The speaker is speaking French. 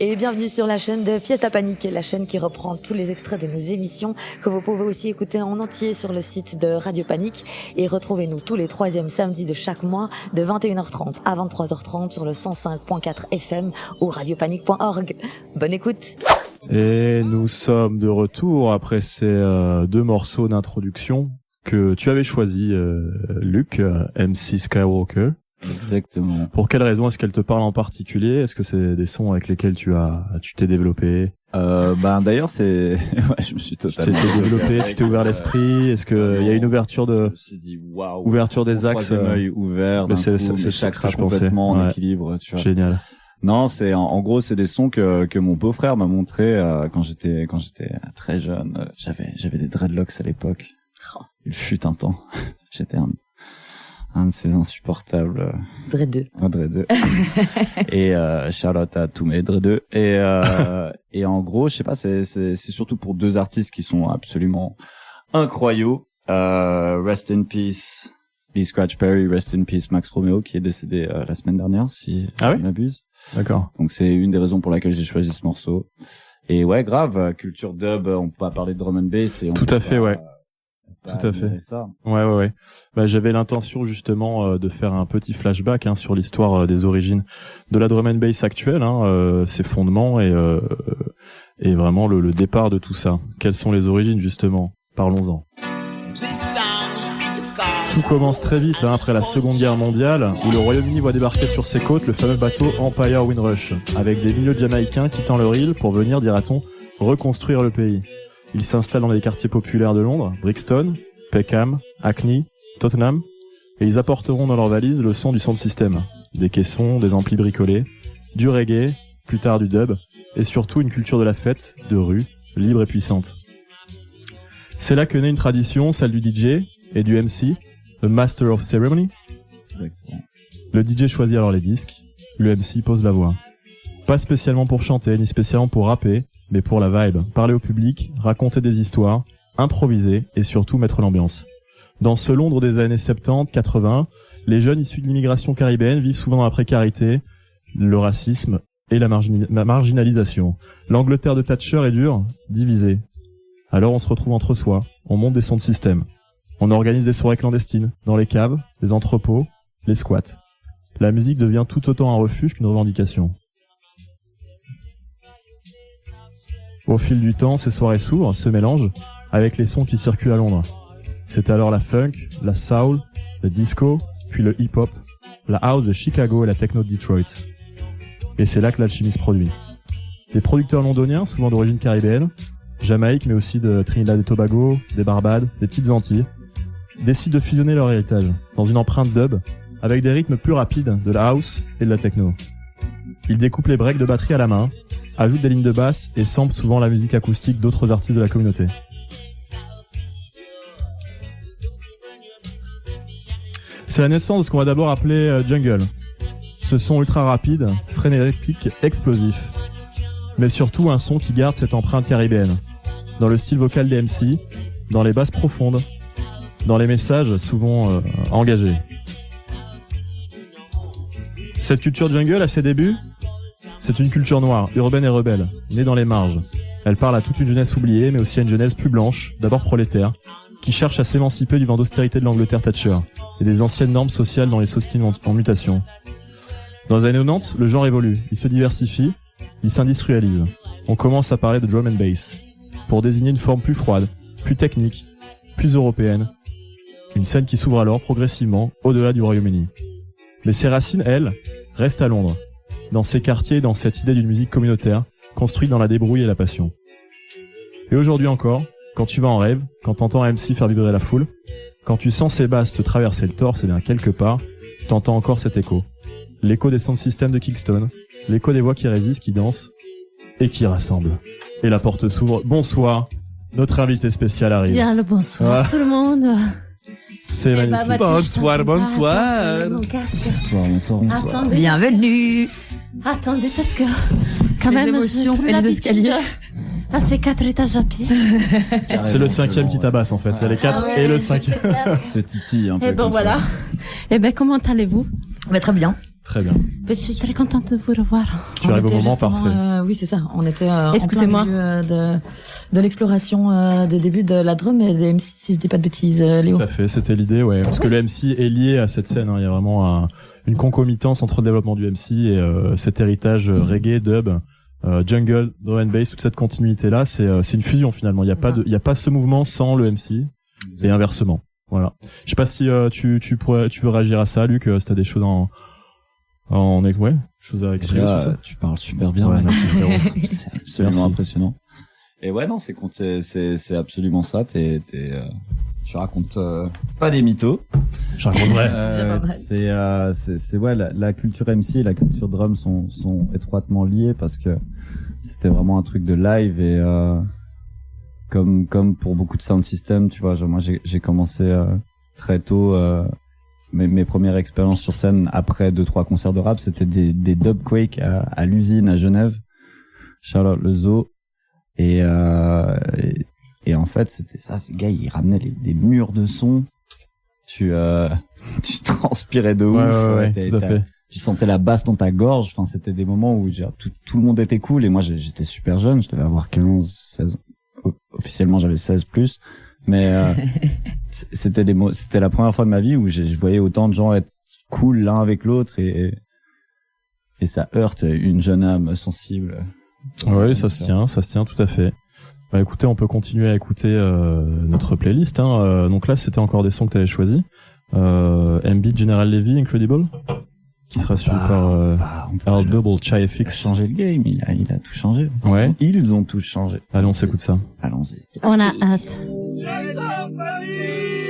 Et bienvenue sur la chaîne de Fiesta Panic, la chaîne qui reprend tous les extraits de nos émissions que vous pouvez aussi écouter en entier sur le site de Radio Panic. Et retrouvez-nous tous les troisièmes samedis de chaque mois de 21h30 à 23h30 sur le 105.4 FM ou radiopanic.org. Bonne écoute. Et nous sommes de retour après ces deux morceaux d'introduction que tu avais choisis, Luc, MC Skywalker. Exactement. Pour quelle raison est-ce qu'elle te parle en particulier? Est-ce que c'est des sons avec lesquels tu t'es développé? D'ailleurs, ouais, je me suis totalement développé, tu t'es ouvert l'esprit. Est-ce que il y a une ouverture je me suis dit, waouh. Ouverture des axes. Œil ouvert. C'est chakras complètement en équilibre, tu vois. Génial. Non, en gros, c'est des sons que mon beau-frère m'a montré, quand j'étais très jeune. J'avais des dreadlocks à l'époque. Il fut un temps. J'étais un de ces insupportables Dreadeux. Dreadeux. Et Charlotte à tous mes Dreadeux. Et en gros, je sais pas, c'est surtout pour deux artistes qui sont absolument incroyables. Rest in peace Lee Scratch Perry, rest in peace Max Romeo, qui est décédé la semaine dernière, si je ne m'abuse. D'accord. Donc c'est une des raisons pour laquelle j'ai choisi ce morceau. Et ouais, grave, culture dub, on peut pas parler de drum and bass. Tout à fait, ouais. Tout à fait. Ça. Ouais. J'avais l'intention justement de faire un petit flashback sur l'histoire des origines de la drum and bass actuelle, ses fondements et vraiment le départ de tout ça. Quelles sont les origines justement? Parlons-en. Tout commence très vite après la Seconde Guerre mondiale, où le Royaume-Uni voit débarquer sur ses côtes le fameux bateau Empire Windrush, avec des milieux jamaïcains quittant leur île pour venir, dira-t-on, reconstruire le pays. Ils s'installent dans les quartiers populaires de Londres, Brixton, Peckham, Hackney, Tottenham, et ils apporteront dans leur valise le son du sound system, des caissons, des amplis bricolés, du reggae, plus tard du dub, et surtout une culture de la fête, de rue, libre et puissante. C'est là que naît une tradition, celle du DJ et du MC, le Master of Ceremony. Exactement. Le DJ choisit alors les disques, le MC pose la voix. Pas spécialement pour chanter, ni spécialement pour rapper, mais pour la vibe, parler au public, raconter des histoires, improviser et surtout mettre l'ambiance. Dans ce Londres des années 70-80, les jeunes issus de l'immigration caribéenne vivent souvent dans la précarité, le racisme et la marginalisation. L'Angleterre de Thatcher est dure, divisée. Alors on se retrouve entre soi, on monte des sons de système. On organise des soirées clandestines, dans les caves, les entrepôts, les squats. La musique devient tout autant un refuge qu'une revendication. Au fil du temps, ces soirées s'ouvrent, se mélangent avec les sons qui circulent à Londres. C'est alors la funk, la soul, le disco, puis le hip-hop, la house de Chicago et la techno de Detroit. Et c'est là que l'alchimie se produit. Des producteurs londoniens, souvent d'origine caribéenne, Jamaïque, mais aussi de Trinidad et Tobago, des Barbades, des petites Antilles, décident de fusionner leur héritage dans une empreinte dub avec des rythmes plus rapides de la house et de la techno. Ils découpent les breaks de batterie à la main, ajoutent des lignes de basse et samplent souvent la musique acoustique d'autres artistes de la communauté. C'est la naissance de ce qu'on va d'abord appeler jungle. Ce son ultra rapide, frénétique, explosif. Mais surtout un son qui garde cette empreinte caribéenne. Dans le style vocal des MC, dans les basses profondes, dans les messages souvent engagés. Cette culture jungle, à ses débuts, c'est une culture noire, urbaine et rebelle, née dans les marges. Elle parle à toute une jeunesse oubliée, mais aussi à une jeunesse plus blanche, d'abord prolétaire, qui cherche à s'émanciper du vent d'austérité de l'Angleterre Thatcher et des anciennes normes sociales dans les sociétés en mutation. Dans les années 90, le genre évolue, il se diversifie, il s'industrialise. On commence à parler de drum and bass, pour désigner une forme plus froide, plus technique, plus européenne. Une scène qui s'ouvre alors progressivement au-delà du Royaume-Uni. Mais ses racines, elles, restent à Londres, dans ces quartiers, dans cette idée d'une musique communautaire, construite dans la débrouille et la passion. Et aujourd'hui encore, quand tu vas en rêve, quand t'entends un MC faire vibrer la foule, quand tu sens ces basses te traverser le torse et bien quelque part, t'entends encore cet écho. L'écho des sound systems de Kingston, l'écho des voix qui résistent, qui dansent et qui rassemblent. Et la porte s'ouvre. Bonsoir, notre invité spécial arrive. Bien le bonsoir tout le monde. C'est magnifique. Bonsoir. Bonsoir. Attendez. Bienvenue. Attendez, parce que quand Les même, émotions j'ai plus et les l'habitude escaliers. Ah, c'est 4 étages à pied. C'est le 5e qui tabasse en fait. Il y a les 4 et le 5e. Te titille un peu. Et bon, comme voilà. ça. Eh ben, comment allez-vous? Très bien. Très bien. Je suis très contente de vous revoir. Tu arrives au était moment justement, parfait. oui, c'est ça. On était en Excusez-moi. plein milieu de l'exploration des débuts de la drum et des MC, si je dis pas de bêtises, Léo. Tout à fait, c'était l'idée, ouais. Parce que le MC est lié à cette scène. Hein. Il y a vraiment une concomitance entre le développement du MC et cet héritage reggae, dub, jungle, drum and bass, toute cette continuité là, c'est une fusion finalement. Il y a pas ce mouvement sans le MC et inversement. Voilà. Je sais pas si tu veux réagir à ça, Luc, si t'as des choses choses à exprimer sur ça. Tu parles super bien. Ouais, mec. merci, frérot. C'est absolument Merci. impressionnant. Et ouais, non, c'est absolument ça. Tu racontes pas des mythos. Je raconte vrai. C'est pas mal. C'est ouais, la culture MC et la culture drum sont étroitement liées parce que c'était vraiment un truc de live et comme pour beaucoup de sound systems, tu vois, genre moi j'ai commencé très tôt mes premières expériences sur scène après 2-3 concerts de rap, c'était des Dubquake à l'usine à Genève. Charlotte le Zoo et en fait, c'était ça, ces gars, ils ramenaient des murs de son. Tu transpirais de ouf. Ouais, tout à fait. Tu sentais la basse dans ta gorge. Enfin, c'était des moments où genre, tout le monde était cool et moi, j'étais super jeune. Je devais avoir 15, 16. Officiellement, j'avais 16 plus. Mais, c'était la première fois de ma vie où je voyais autant de gens être cool l'un avec l'autre et ça heurte une jeune âme sensible. Oui, ça se tient tout à fait. Bah écoutez, on peut continuer à écouter notre playlist. Hein. Donc là, c'était encore des sons que tu avais choisis. MB General Levy, Incredible, qui sera suivi par Earl Double, Chai Il a FX. changé le game, il a tout changé. Ouais. Ils ont tout changé. Allez, on s'écoute ça. Allons-y. On a hâte. Yes, somebody.